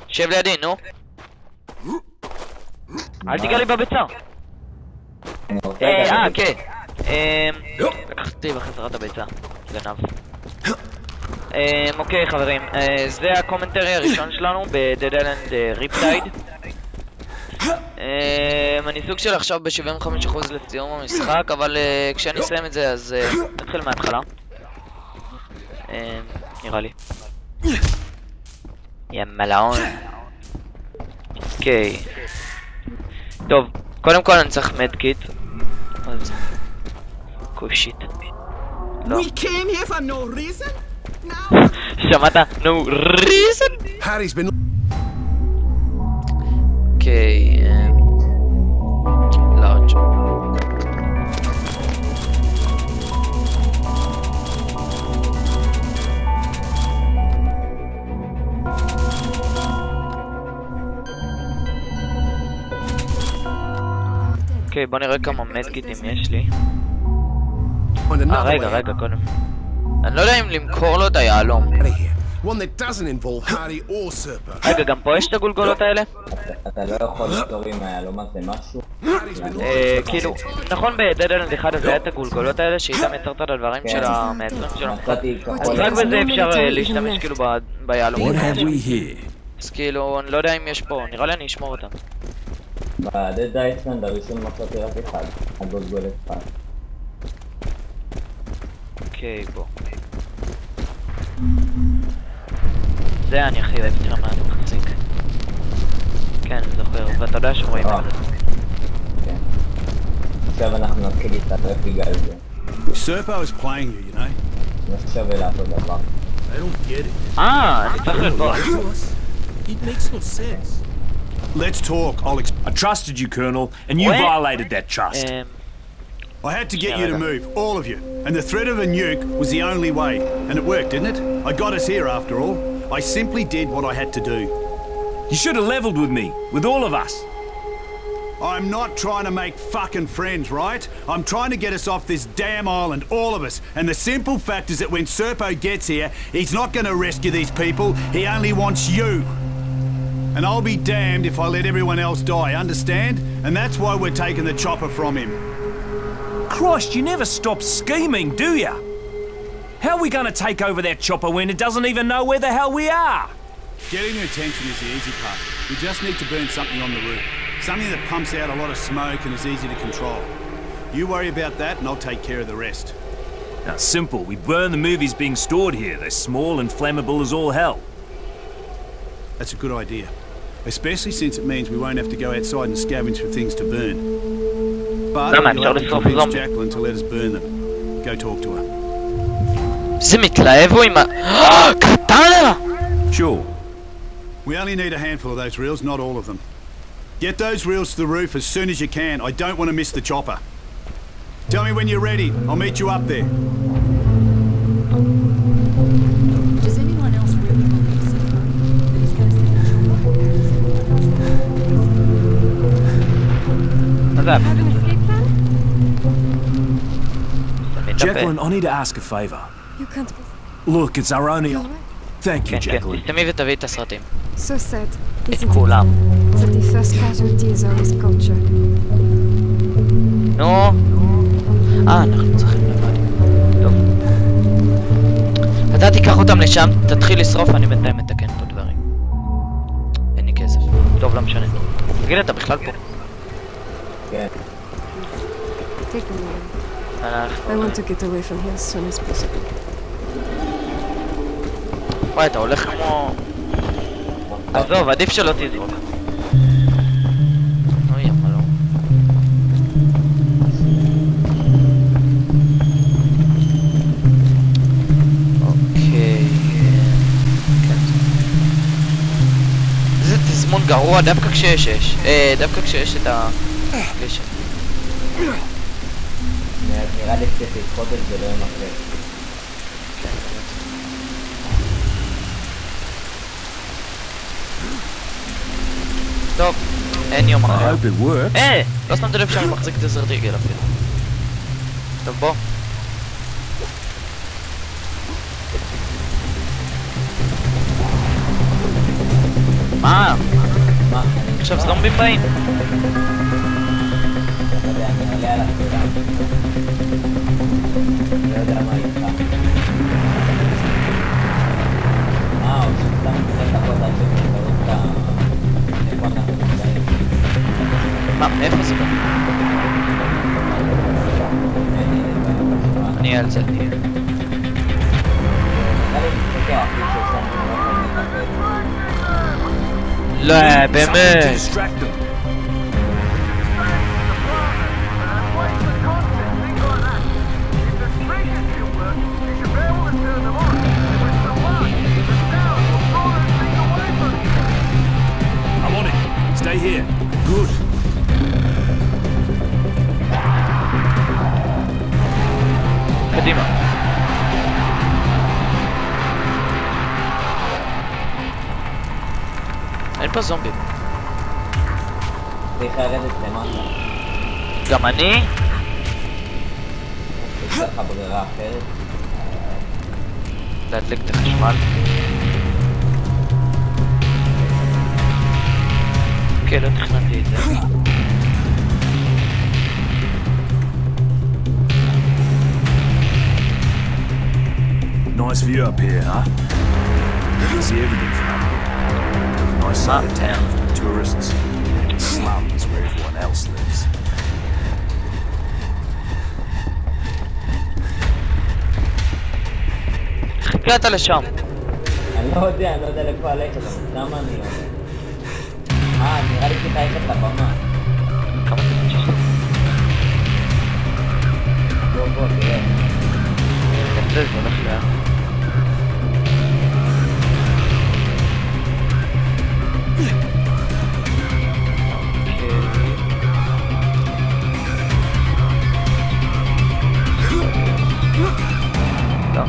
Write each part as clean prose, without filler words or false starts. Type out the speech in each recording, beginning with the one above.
שב לידי, נו. אל תיגע לי בביצה. כן. לקחתי בחזרת הביצה. גנב. אוקיי חברים, זה הקומנטרי הראשון שלנו ב-Dead Island Riptide. אני סוג של עכשיו ב-75% לסיום המשחק, אבל כשאני אסיים את זה אז נתחיל מההתחלה. נראה לי. יא מלאון. אוקיי. טוב, קודם כל אני צריך מדקיט. אז... קושיט. לא. שמעת? No reason? אוקיי. לארג'. אוקיי, בוא נראה כמה מדקיטים יש לי. רגע, קודם. אני לא יודע אם למכור לו את היעלום. רגע, גם פה יש את הגולגולות האלה? אתה לא יכול לפתור עם היעלום הזה משהו? כאילו, נכון ב-Dead Island 1 אז היה את הגולגולות האלה שאיתם יצרת את הדברים של המייצרים שלו. אז רק בזה אפשר להשתמש כאילו ביעלום. אז כאילו, אני לא יודע אם יש פה, נראה לי אני אשמור אותם. ב-Dead Island הראשון מצאתי רק אחד, הגולגולת אחד. אוקיי, בוא. זה אני הכי אוהב, תראה מה אתה מחזיק. כן, אני זוכר, ואתה יודע שרואים את זה. כן. עכשיו אנחנו נתחיל להתערף בגלל זה. Serpo is playing you, you know? לא שווה לעשות דבר. I don't get it. אני צריך לפה. It makes no sense. Let's talk, I trusted you, Colonel, and you violated that trust. I had to get you to move, all of you. And the threat of a nuke was the only way. And it worked, didn't it? I got us here after all. I simply did what I had to do. You should have leveled with me, with all of us. I'm not trying to make fucking friends, right? I'm trying to get us off this damn island, all of us. And the simple fact is that when Serpo gets here, he's not going to rescue these people. He only wants you. And I'll be damned if I let everyone else die, understand? And that's why we're taking the chopper from him. Christ, you never stop scheming, do ya? How are we going to take over that chopper when it doesn't even know where the hell we are? Getting their attention is the easy part. We just need to burn something on the roof. Something that pumps out a lot of smoke and is easy to control. You worry about that and I'll take care of the rest. Now, simple. We burn the movies being stored here. They're small and flammable as all hell. That's a good idea. Especially since it means we won't have to go outside and scavenge for things to burn. But you'll have to convince Jacqueline to let us burn them. Go talk to her. זה מתלהב הוא עם קטנה! Sure. We only need a handful of those reels, not all of them. Get those reels to the roof as soon as you can. I don't want to miss the chopper. Tell me when you're ready. I'll meet you up there. Does anyone else really believe that he's going to send a chopper? מה זה? Have an escape plan? Jacqueline, I need to ask a favor. You can't... Look, it's our only... You alright? Thank you, כן, כן, Jacqueline. תסתמי ותביאי את הסרטים. So sad, את isn't it? כולם. That the first casualties are his culture. נו. אנחנו צריכים לבד. טוב. אתה תיקח אותם לשם, תתחיל לשרוף, אני בינתיים מתקן פה דברים. אין לי כסף. טוב, לא משנה. תגיד, אתה בכלל פה. כן. Take me away. I want to get away from here as soon as possible. וואי, אתה הולך כמו... עזוב, עדיף שלא תזרוק. אוי, אבל לא. אוקיי... איזה תזמון גרוע דווקא כשיש אש. דווקא כשיש את הגשם. נראה לי קצת לדחות את זה לא יום אחרי. טוב, אין יום אחר. hope it works. לא שמתי לב שאני מחזיק דזרט איגל אפילו. טוב בוא. מה? עכשיו זומבים באים. אני עולה על הספירה. לא יודע מה איתך. או שסתם קצת עבוד עד שמתקרות איפה אנחנו נמצאים. מה? מאיפה זה בא? אני על זה. לא, באמת. Stay here. Good. קדימה. אין פה זומבים. צריך לרדת למטה. גם אני? יש לך ברירה אחרת? להדליק את החשמל. כן, לא תכננתי את זה. Nice view up here, huh? You can see everything from up here. Nice side of town for tourists. Slums where everyone else lives. חיכת לשם. אני לא יודע לפה הלכת, למה אני אומר? נראה לי כתה הלכת לבמה. כמה זמן שלך? בוא, תראה. זה הולך לאט. לא.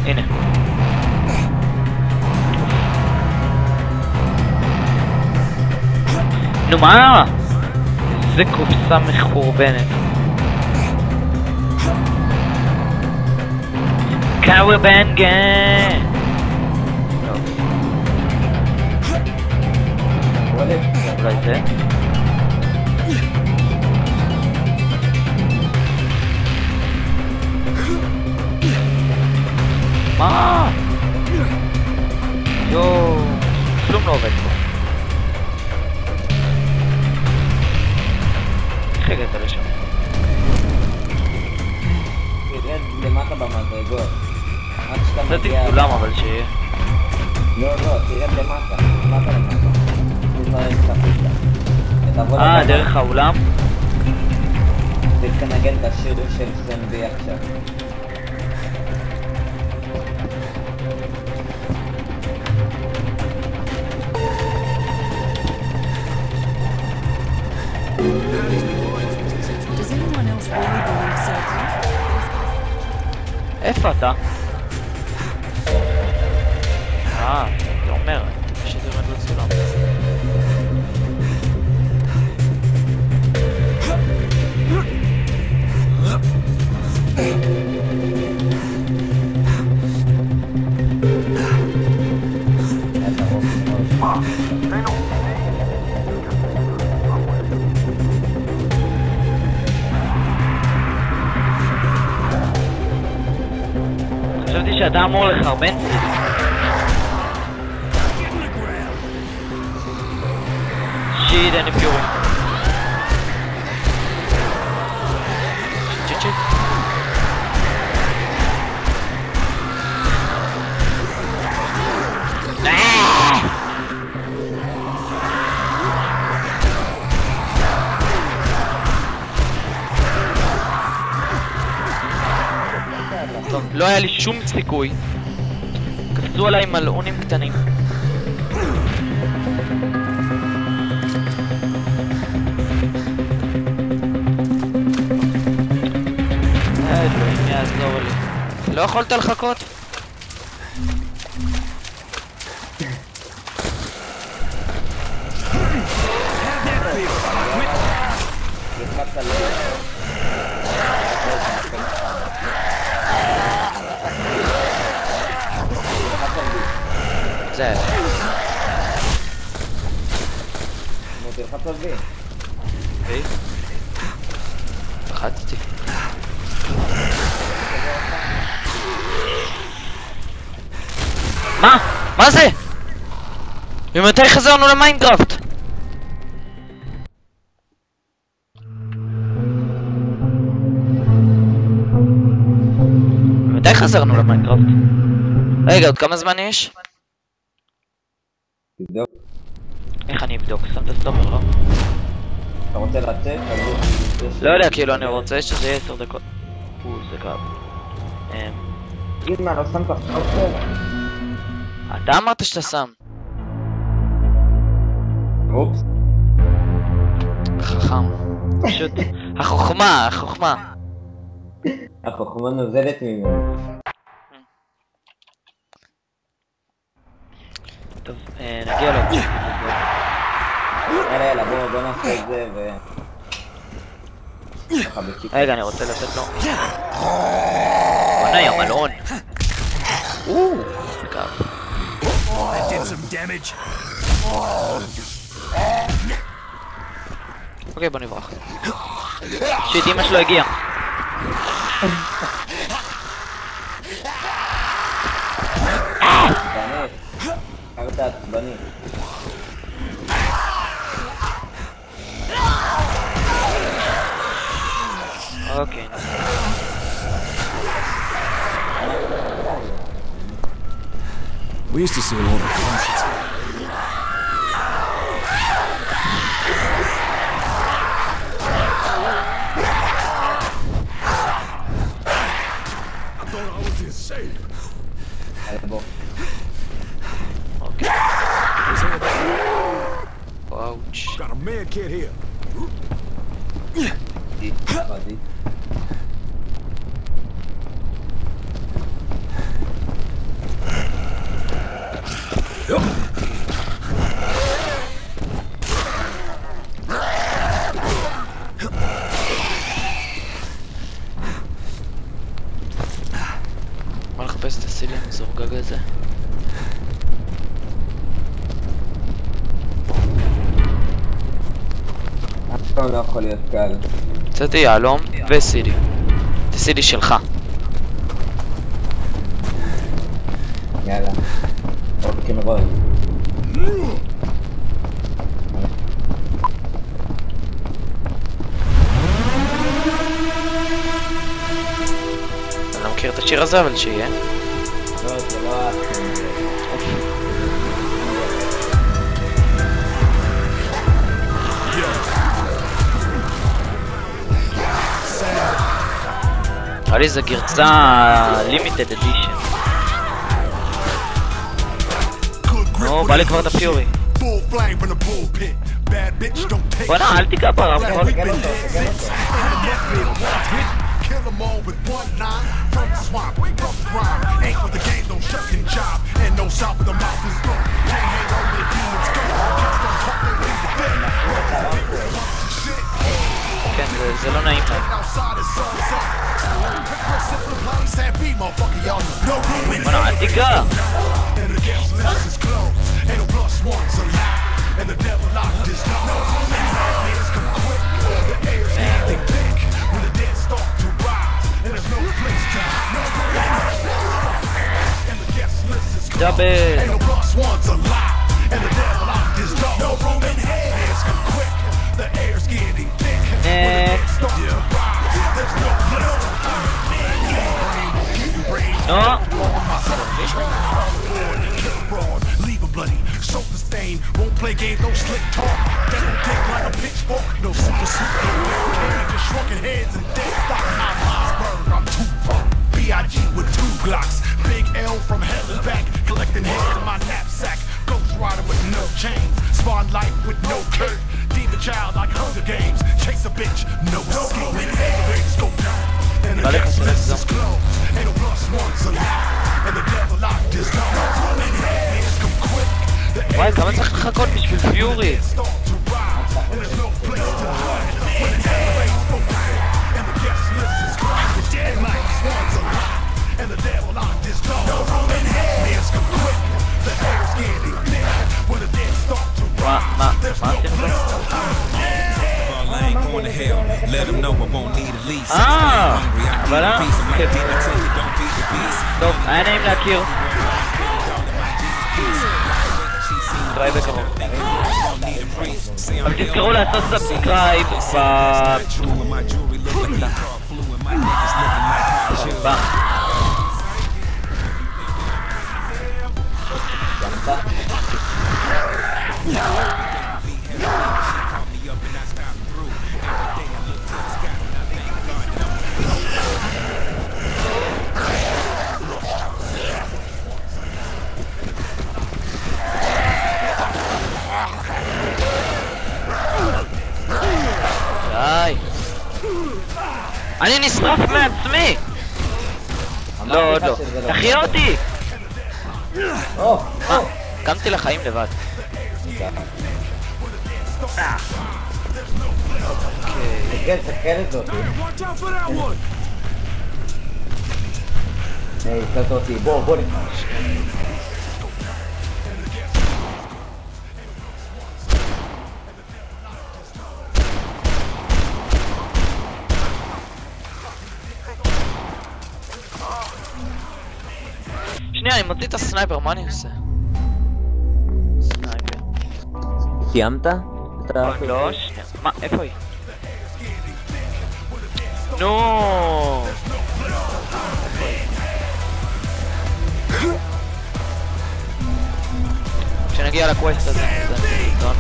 הנה. נו מה? איזה קופסה מחורבנת. קאוואבנגה! אולי זה? מה? יואו, כלום לא עובד פה. איך הגעת לשם? תרד למטה במדרגות. זה תגדולם אבל שיהיה. לא, תרד למטה. דרך האולם? תנגן את השיר של סנבי עכשיו. איפה אתה? זה אומר שזה עומד לצולם. חשבתי שאתה אמור לחרבן שיט, אין לי פיורים. שיט. לא היה לי שום סיכוי. קפצו עליי מלאונים קטנים. אלוהים יעזור לי. לא יכולת לחכות? תלחץ על... זה. נו, תלחץ על בי. בי? לחצתי. מה? מה זה? ממתי חזרנו למיינקראפט? ממתי חזרנו למיינקראפט? רגע, עוד כמה זמן יש? תבדוק. איך אני אבדוק? שם את הסטופר, לא? אתה רוצה לצאת? לא יודע, כאילו אני רוצה שזה יהיה 10 דקות. זה קרב. תגיד מה, לא שמת סטופר? אתה אמרת שאתה שם. אופס. חכם. פשוט. החוכמה. החוכמה נוזלת ממנו. טוב, נגיע לו. יאללה, בוא נעשה את זה ו... רגע, אני רוצה לתת לו. בוא נהיה מלון. זה קרב. That did some damage. אוקיי, בוא נברח. שיט, אמא שלו הגיע. עצבנית. אתה עצבנית. אוקיי. We used to see a lot of concerts. I thought I was insane. אוקיי. Ouch. Got a man kid here. מה לחפש את הסילים הזורגג הזה? אף פעם לא יכול להיות קל. קצת יהלום וסילי. זה סילי שלך. יאללה. אוקיי נראה. אני לא מכיר את השיר הזה, אבל שיהיה. לא, זה לא נראה לי זה גרסה לימיטד אדישן. נו, בא לי כבר את הפיורי. בוא'נה, אל תיגע ברב. Kill them all with one line from the swamp, from the rhyme. Ain't with the game, no shucking job, and no south of the mouth is gone. Can't hang over the demons go. Cats don't talk, they leave the bed. כן, זה לא נעים להם. בוא'נה, אל תיגע. דאבל. נקסט. נו. Soap the stain, won't play games, no slick talk. That don't take like a pitchfork, no super suit, no barricade, just shrunken heads and dead stock. I'm Iceberg, I'm Tupac, B.I.G. with 2 Glocks. Big L from hell and back, collecting heads in my knapsack. Ghost rider with no chains, spawn light with no curve. Demon child like Hunger Games, chase a bitch, no escape. Elevators go down, and the guest list is closed. Ain't no plus ones allowed, and the devil locked his door. Hands come quick. וואי, כמה צריך לחכות בשביל פיורי? אבל טוב, היה נעים להכיר. נתראה בקרוב. אבל תזכרו לעשות סאבסקרייב די. אני נשרף מעצמי. לא, עוד לא. תחיה אותי. קמתי לחיים לבד. אוקיי. תסתכל את אותי. היי, תסתכל אותי. בוא נכנס. שנייה, אני מוציא את הסנייפר, מה אני עושה? סנייפר. סיימת? לא, שנייה. מה, איפה היא? נו! כשנגיע לקווסט הזה, זה סרטון.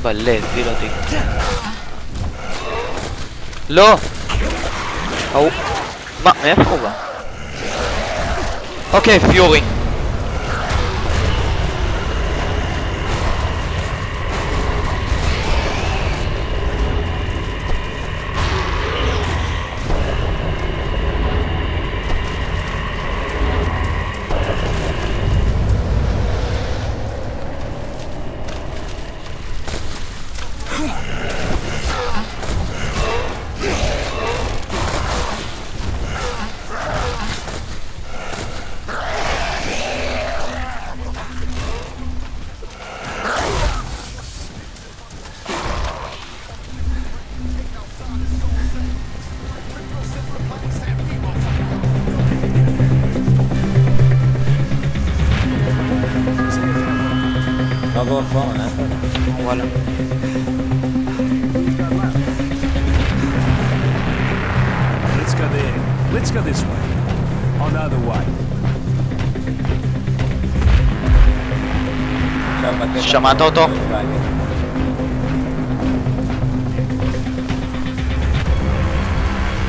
בלב, גיל אותי. לא! מה? מאיפה הוא בא? אוקיי, פיורי. וואלה. Let's go there. Let's go this way. I know the way. שמעת אותו?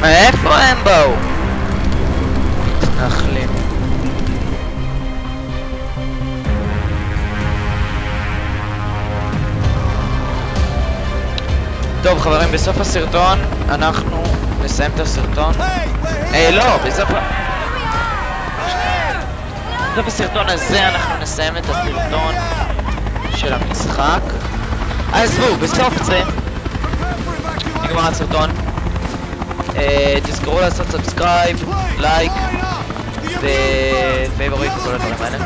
מאיפה הם באו? נחלים. טוב חברים, בסוף הסרטון אנחנו נסיים את הסרטון. לא, בסוף הסרטון הזה אנחנו נסיים את הסרטון של המשחק. עזבו, בסוף זה נגמר הסרטון. תזכרו לעשות סאבסקרייב, לייק ופייבוריט וכל הדברים האלה.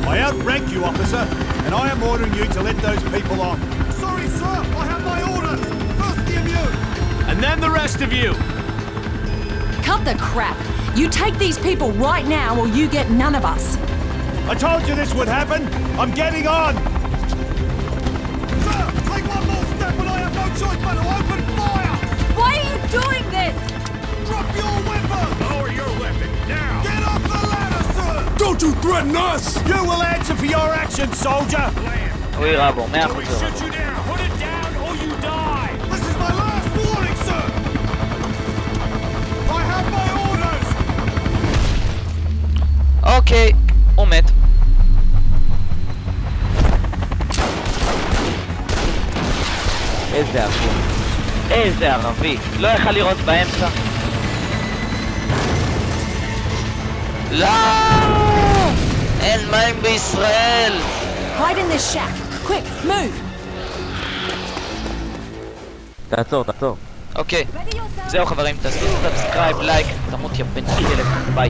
I outrank you, officer, and I am ordering you to let those people on. Sorry, sir, I have my orders. First the immune, and then the rest of you. Cut the crap. You take these people right now or you get none of us. I told you this would happen. I'm getting on. Sir, take one more step and I have no choice but to open fire. Why are you doing this? Drop your weapon. Lower your weapon, now! Get off the ladder, sir. Don't you threaten us! You will answer for your actions, soldier. הוא יראה בו, 100% We shoot you down! Put it down or you die! This is my last warning, sir. I have my orders. אוקיי, הוא מת. איזה ערבי. איזה ערבי. לא יכל לראות באמצע. לא! אין מים בישראל! Hide in this shack. Quick, move. תעצור. אוקיי, זהו חברים, תעשו סאבסקרייב, לייק, תמות יא בן כלב, ביי.